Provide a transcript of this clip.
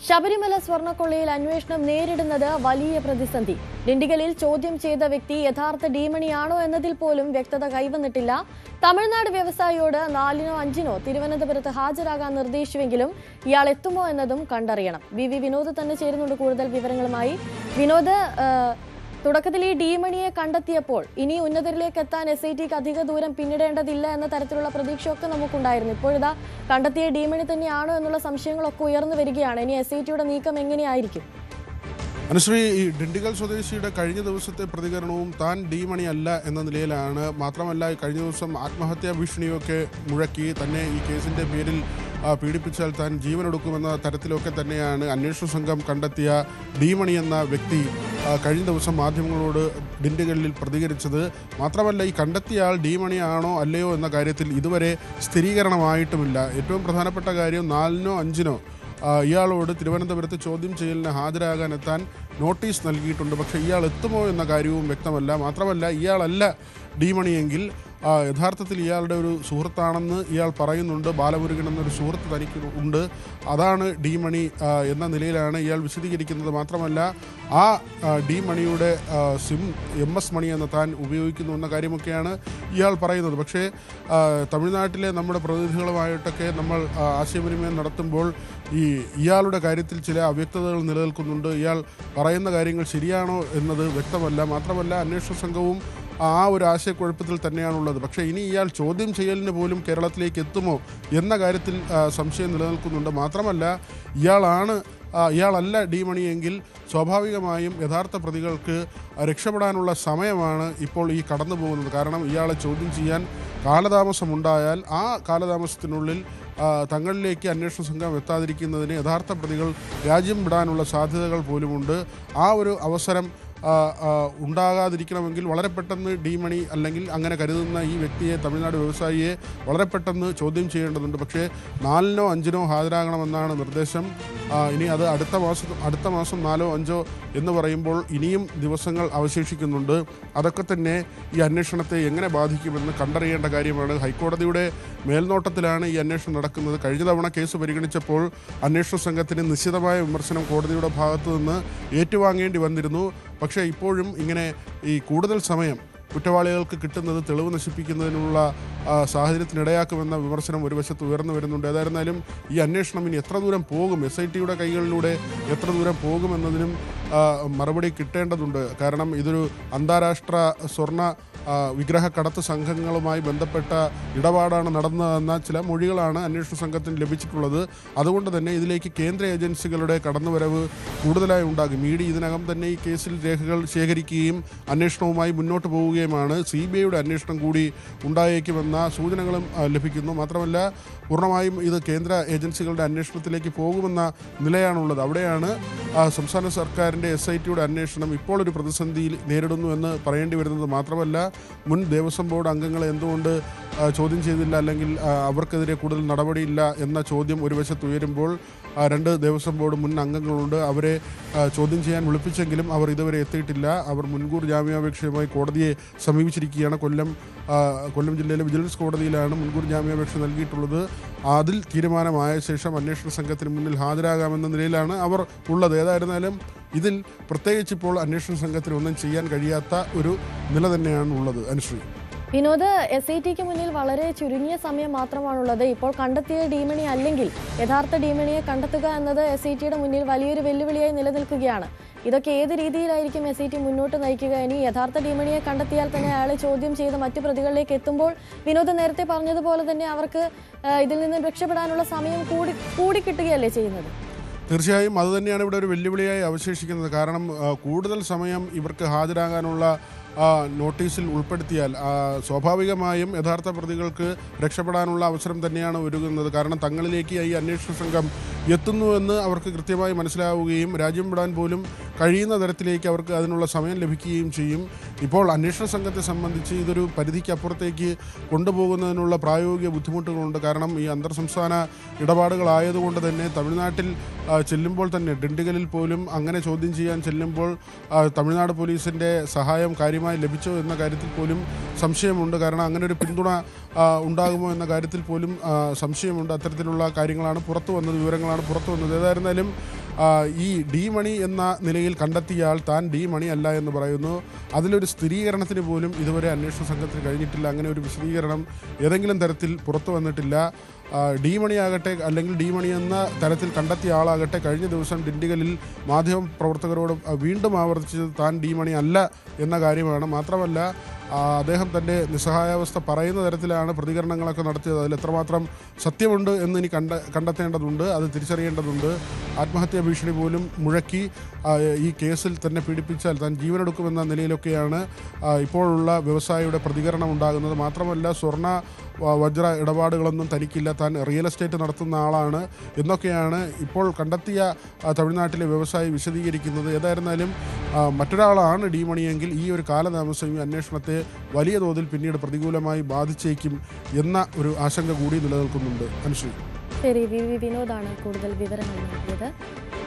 ശബരിമല സ്വർണ്ണക്കൊള്ളയിൽ അന്വേഷണം നേരിടുന്നത് വലിയ പ്രതിസന്ധി. ഡിണ്ടിഗലിൽ ചോദ്യം ചെയ്ത വ്യക്തി യഥാർത്ഥ ഡീമണിയാണോ എന്നതിൽ പോലും വ്യക്തത കൈവന്നിട്ടില്ല. തമിഴ്നാട് വ്യവസായിയോട് 4-നോ 5-നോ തിരുവനന്തപുരത്ത് ഹാജരാകാൻ നിർദ്ദേശിച്ചുവെങ്കിലും ഇയാൾ എത്തുമോ എന്നതും കണ്ടറിയണം. വി വിനോദ് തന്നെ ചേരുന്നുണ്ട് കൂടുതൽ വിവരങ്ങളുമായി. വിനോദ്, തുടക്കത്തിൽ ഈ ഡീമണിയെ കണ്ടെത്തിയപ്പോൾ ഇനി ഉന്നതരിലേക്ക് എത്താൻ SITക്ക് അധിക ദൂരം പിന്നിടേണ്ടതില്ല എന്ന തരത്തിലുള്ള പ്രതീക്ഷയൊക്കെ നമുക്കുണ്ടായിരുന്നു. ഇപ്പോഴിതാ കണ്ടെത്തിയ ഡീമണി തന്നെയാണോ എന്നുള്ള സംശയങ്ങളൊക്കെ ഉയർന്നു വരികയാണ്. ഇനി SITയുടെ നീക്കം എങ്ങനെയായിരിക്കും? അനുശ്രീ, ഈ ഡിണ്ടിഗൽ സ്വദേശിയുടെ കഴിഞ്ഞ ദിവസത്തെ പ്രതികരണവും താൻ ഡീമണി അല്ല എന്ന നിലയിലാണ്. മാത്രമല്ല, കഴിഞ്ഞ ദിവസം ആത്മഹത്യാ ഭീഷണിയൊക്കെ മുഴക്കി തന്നെ ഈ കേസിൻ്റെ പേരിൽ പീഡിപ്പിച്ചാൽ താൻ ജീവനെടുക്കുമെന്ന തരത്തിലൊക്കെ തന്നെയാണ് അന്വേഷണ സംഘം കണ്ടെത്തിയ ഡീമണി എന്ന വ്യക്തി കഴിഞ്ഞ ദിവസം മാധ്യമങ്ങളോട് ഡിണ്ടിഗലിൽ പ്രതികരിച്ചത്. മാത്രമല്ല, ഈ കണ്ടെത്തിയ ആൾ ഡീമണിയാണോ അല്ലയോ എന്ന കാര്യത്തിൽ ഇതുവരെ സ്ഥിരീകരണമായിട്ടുമില്ല. ഏറ്റവും പ്രധാനപ്പെട്ട കാര്യം 4-നോ 5-നോ ഇയാളോട് തിരുവനന്തപുരത്ത് ചോദ്യം ചെയ്യലിന് ഹാജരാകാനെത്താൻ നോട്ടീസ് നൽകിയിട്ടുണ്ട്. പക്ഷേ ഇയാൾ എത്തുമോ എന്ന കാര്യവും വ്യക്തമല്ല. മാത്രമല്ല, ഇയാളല്ല ഡീമണിയെങ്കിൽ യഥാർത്ഥത്തിൽ ഇയാളുടെ ഒരു സുഹൃത്താണെന്ന് ഇയാൾ പറയുന്നുണ്ട്. ബാലമുരുകൻ എന്നൊരു സുഹൃത്ത് തനിക്ക് ഉണ്ട്, അതാണ് ഡീമണി എന്ന നിലയിലാണ് ഇയാൾ വിശദീകരിക്കുന്നത്. മാത്രമല്ല, ആ ഡീമണിയുടെ സിം MS മണി എന്ന താൻ ഉപയോഗിക്കുന്നു എന്ന കാര്യമൊക്കെയാണ് ഇയാൾ പറയുന്നത്. പക്ഷേ തമിഴ്നാട്ടിലെ നമ്മുടെ പ്രതിനിധികളുമായിട്ടൊക്കെ നമ്മൾ ആശയവിനിമയം നടത്തുമ്പോൾ ഇയാളുടെ കാര്യത്തിൽ ചില അവ്യക്തതകൾ നിലനിൽക്കുന്നുണ്ട്. ഇയാൾ പറയുന്ന കാര്യങ്ങൾ ശരിയാണോ എന്നത് വ്യക്തമല്ല. മാത്രമല്ല, അന്വേഷണ സംഘവും ആ ഒരു ആശയക്കുഴപ്പത്തിൽ തന്നെയാണുള്ളത്. പക്ഷേ ഇനി ഇയാൾ ചോദ്യം ചെയ്യലിന് പോലും കേരളത്തിലേക്ക് എത്തുമോ എന്ന കാര്യത്തിൽ സംശയം നിലനിൽക്കുന്നുണ്ട്. മാത്രമല്ല, ഇയാളല്ല ഡീമണിയെങ്കിൽ സ്വാഭാവികമായും യഥാർത്ഥ പ്രതികൾക്ക് രക്ഷപ്പെടാനുള്ള സമയമാണ് ഇപ്പോൾ ഈ കടന്നു പോകുന്നത്. കാരണം ഇയാളെ ചോദ്യം ചെയ്യാൻ കാലതാമസമുണ്ടായാൽ ആ കാലതാമസത്തിനുള്ളിൽ തങ്ങളിലേക്ക് അന്വേഷണ സംഘം എത്താതിരിക്കുന്നതിന് യഥാർത്ഥ പ്രതികൾ രാജ്യം വിടാനുള്ള സാധ്യതകൾ പോലുമുണ്ട്. ആ ഒരു അവസരം ഉണ്ടാകാതിരിക്കണമെങ്കിൽ വളരെ പെട്ടെന്ന് ഡീമണി അല്ലെങ്കിൽ അങ്ങനെ കരുതുന്ന ഈ വ്യക്തിയെ, തമിഴ്നാട് വ്യവസായിയെ വളരെ പെട്ടെന്ന് ചോദ്യം ചെയ്യേണ്ടതുണ്ട്. പക്ഷേ 4-നോ 5-നോ ഹാജരാകണമെന്നാണ് നിർദ്ദേശം. ഇനി അത് അടുത്ത മാസം 4-ഓ 5-ഓ എന്ന് പറയുമ്പോൾ ഇനിയും ദിവസങ്ങൾ അവശേഷിക്കുന്നുണ്ട്. അതൊക്കെ തന്നെ ഈ അന്വേഷണത്തെ എങ്ങനെ ബാധിക്കുമെന്ന് കണ്ടറിയേണ്ട കാര്യമാണ്. ഹൈക്കോടതിയുടെ മേൽനോട്ടത്തിലാണ് ഈ അന്വേഷണം നടക്കുന്നത്. കഴിഞ്ഞ തവണ കേസ് പരിഗണിച്ചപ്പോൾ അന്വേഷണ സംഘത്തിന് നിശ്ചിതമായ വിമർശനം കോടതിയുടെ ഭാഗത്തു നിന്ന് ഏറ്റുവാങ്ങേണ്ടി വന്നിരുന്നു. പക്ഷേ ഇപ്പോഴും ഇങ്ങനെ ഈ കൂടുതൽ സമയം കുറ്റവാളികൾക്ക് കിട്ടുന്നത് തെളിവ് നശിപ്പിക്കുന്നതിനുള്ള സാഹചര്യത്തിനിടയാക്കുമെന്ന വിമർശനം ഒരു വശത്ത് ഉയർന്നു വരുന്നുണ്ട്. ഏതായിരുന്നാലും ഈ അന്വേഷണം ഇനി എത്ര ദൂരം പോകും, SITയുടെ കൈകളിലൂടെ എത്ര ദൂരം പോകുമെന്നതിനും മറുപടി കിട്ടേണ്ടതുണ്ട്. കാരണം ഇതൊരു അന്താരാഷ്ട്ര സ്വർണ്ണ വിഗ്രഹ കടത്ത് സംഘങ്ങളുമായി ബന്ധപ്പെട്ട ഇടപാടാണ് നടന്നതെന്ന ചില മൊഴികളാണ് അന്വേഷണ സംഘത്തിന് ലഭിച്ചിട്ടുള്ളത്. അതുകൊണ്ട് തന്നെ ഇതിലേക്ക് കേന്ദ്ര ഏജൻസികളുടെ കടന്നുവരവ് കൂടുതലായി ഉണ്ടാകും. ED ഇതിനകം തന്നെ ഈ കേസിൽ രേഖകൾ ശേഖരിക്കുകയും അന്വേഷണവുമായി മുന്നോട്ട് പോവുകയുമാണ്. CBIയുടെ അന്വേഷണം കൂടി ഉണ്ടായേക്കുമെന്ന സൂചനകളും ലഭിക്കുന്നു. മാത്രമല്ല, പൂർണ്ണമായും ഇത് കേന്ദ്ര ഏജൻസികളുടെ അന്വേഷണത്തിലേക്ക് പോകുമെന്ന നിലയാണുള്ളത്. അവിടെയാണ് സംസ്ഥാന സർക്കാരിൻ്റെ SITയുടെ അന്വേഷണം ഇപ്പോൾ ഒരു പ്രതിസന്ധിയിൽ നേരിടുന്നു എന്ന് പറയേണ്ടി വരുന്നത്. മാത്രമല്ല, മുൻ ദേവസ്വം ബോർഡ് അംഗങ്ങളെ എന്തുകൊണ്ട് ചോദ്യം ചെയ്തില്ല, അല്ലെങ്കിൽ അവർക്കെതിരെ കൂടുതൽ നടപടിയില്ല എന്ന ചോദ്യം ഒരു വശത്ത് ഉയരുമ്പോൾ 2 ദേവസ്വം ബോർഡ് മുൻ അംഗങ്ങളുണ്ട്. അവരെ ചോദ്യം ചെയ്യാൻ വിളിപ്പിച്ചെങ്കിലും അവർ ഇതുവരെ എത്തിയിട്ടില്ല. അവർ മുൻകൂർ ജാമ്യാപേക്ഷയുമായി കോടതിയെ സമീപിച്ചിരിക്കുകയാണ്. കൊല്ലം ജില്ലയിലെ വിജിലൻസ് കോടതിയിലാണ് മുൻകൂർ ജാമ്യാപേക്ഷ നൽകിയിട്ടുള്ളത്. അതിൽ തീരുമാനമായ ശേഷം അന്വേഷണ സംഘത്തിന് മുന്നിൽ ഹാജരാകാമെന്ന നിലയിലാണ് അവർ ഉള്ളത്. ഏതായിരുന്നാലും ഇതിൽ പ്രത്യേകിച്ച് ഇപ്പോൾ അന്വേഷണ സംഘത്തിന് ഒന്നും ചെയ്യാൻ കഴിയാത്ത ഒരു നില തന്നെയാണ് ഉള്ളത്. അനുശ്രീ, വിനോദ്, SITക്ക് മുന്നിൽ വളരെ ചുരുങ്ങിയ സമയം മാത്രമാണുള്ളത്. ഇപ്പോൾ കണ്ടെത്തിയ ഡീമണി അല്ലെങ്കിൽ യഥാർത്ഥ ഡീമണിയെ കണ്ടെത്തുക എന്നത് SITയുടെ മുന്നിൽ വലിയൊരു വെല്ലുവിളിയായി നിലനിൽക്കുകയാണ്. ഇതൊക്കെ ഏത് രീതിയിലായിരിക്കും SIT മുന്നോട്ട് നയിക്കുക? ഇനി യഥാർത്ഥ ഡീമണിയെ കണ്ടെത്തിയാൽ തന്നെ അയാളെ ചോദ്യം ചെയ്ത് മറ്റു പ്രതികളിലേക്ക് എത്തുമ്പോൾ വിനോദ് നേരത്തെ പറഞ്ഞതുപോലെ തന്നെ അവർക്ക് ഇതിൽ നിന്ന് രക്ഷപ്പെടാനുള്ള സമയം കൂടി കിട്ടുകയല്ലേ ചെയ്യുന്നത്? തീർച്ചയായും അതുതന്നെയാണ് ഇവിടെ ഒരു വെല്ലുവിളിയായി അവശേഷിക്കുന്നത്. കാരണം കൂടുതൽ സമയം ഇവർക്ക് ഹാജരാകാനുള്ള നോട്ടീസിൽ ഉൾപ്പെടുത്തിയാൽ സ്വാഭാവികമായും യഥാർത്ഥ പ്രതികൾക്ക് രക്ഷപ്പെടാനുള്ള അവസരം തന്നെയാണ് ഒരുങ്ങുന്നത്. കാരണം തങ്ങളിലേക്ക് ഈ അന്വേഷണ സംഘം എത്തുന്നുവെന്ന് അവർക്ക് കൃത്യമായി മനസ്സിലാവുകയും രാജ്യം വിടാൻ പോലും കഴിയുന്ന തരത്തിലേക്ക് അവർക്ക് അതിനുള്ള സമയം ലഭിക്കുകയും ചെയ്യും. ഇപ്പോൾ അന്വേഷണ സംഘത്തെ സംബന്ധിച്ച് ഇതൊരു പരിധിക്കപ്പുറത്തേക്ക് കൊണ്ടുപോകുന്നതിനുള്ള പ്രായോഗിക ബുദ്ധിമുട്ടുകളുണ്ട്. കാരണം ഈ അന്തർ സംസ്ഥാന ഇടപാടുകളായതുകൊണ്ട് തന്നെ തമിഴ്നാട്ടിൽ ചെല്ലുമ്പോൾ തന്നെ ഡിണ്ടിഗലിൽ പോലും അങ്ങനെ ചോദ്യം ചെയ്യാൻ ചെല്ലുമ്പോൾ തമിഴ്നാട് പോലീസിൻ്റെ സഹായം കാര്യമായി ലഭിച്ചോ എന്ന കാര്യത്തിൽ പോലും സംശയമുണ്ട്. കാരണം അങ്ങനെ ഒരു പിന്തുണ ഉണ്ടാകുമോ എന്ന കാര്യത്തിൽ പോലും സംശയമുണ്ട്. അത്തരത്തിലുള്ള കാര്യങ്ങളാണ് പുറത്തു വന്നത്, വിവരങ്ങളാണ് പുറത്തു വന്നത്. ഏതായിരുന്നാലും ഈ ഡി മണി എന്ന നിലയിൽ കണ്ടെത്തിയ ആൾ താൻ ഡി മണി അല്ല എന്ന് പറയുന്നു. അതിലൊരു സ്ഥിരീകരണത്തിന് പോലും ഇതുവരെ അന്വേഷണ സംഘത്തിന് കഴിഞ്ഞിട്ടില്ല. അങ്ങനെ ഒരു വിശദീകരണം ഏതെങ്കിലും തരത്തിൽ പുറത്തു വന്നിട്ടില്ല. ഡി മണിയാകട്ടെ അല്ലെങ്കിൽ ഡി മണി എന്ന തരത്തിൽ കണ്ടെത്തിയ ആളാകട്ടെ കഴിഞ്ഞ ദിവസം ഡിണ്ടിഗലിൽ മാധ്യമ പ്രവർത്തകരോട് വീണ്ടും ആവർത്തിച്ചത് താൻ ഡി മണി അല്ല എന്ന കാര്യമാണ്. മാത്രമല്ല അദ്ദേഹം തൻ്റെ നിസ്സഹായാവസ്ഥ പറയുന്ന തരത്തിലാണ് പ്രതികരണങ്ങളൊക്കെ നടത്തിയത്. അതിൽ എത്രമാത്രം സത്യമുണ്ട് എന്ന് ഇനി കണ്ടെത്തേണ്ടതുണ്ട്, അത് തിരിച്ചറിയേണ്ടതുണ്ട്. ആത്മഹത്യാ ഭീഷണി പോലും മുഴക്കി ഈ കേസിൽ തന്നെ പീഡിപ്പിച്ചാൽ താൻ ജീവനെടുക്കുമെന്ന നിലയിലൊക്കെയാണ് ഇപ്പോഴുള്ള വ്യവസായിയുടെ പ്രതികരണം ഉണ്ടാകുന്നത്. മാത്രമല്ല സ്വർണ്ണ വജ്ര ഇടപാടുകളൊന്നും തനിക്കില്ല, താൻ റിയൽ എസ്റ്റേറ്റ് നടത്തുന്ന ആളാണ് എന്നൊക്കെയാണ് ഇപ്പോൾ കണ്ടെത്തിയ തമിഴ്നാട്ടിലെ വ്യവസായി വിശദീകരിക്കുന്നത്. ഏതായിരുന്നാലും മറ്റൊരാളാണ് ഡി മണിയെങ്കിൽ ഈ ഒരു കാലതാമസം ഈ അന്വേഷണത്തെ വലിയ തോതിൽ പിന്നീട് പ്രതികൂലമായി ബാധിച്ചേക്കും എന്ന ഒരു ആശങ്ക കൂടി നിലനിൽക്കുന്നുണ്ട്. അനുശ്രീ. ശരി, വി വിനോദാണ് കൂടുതൽ വിവരങ്ങൾ നൽകിയത്.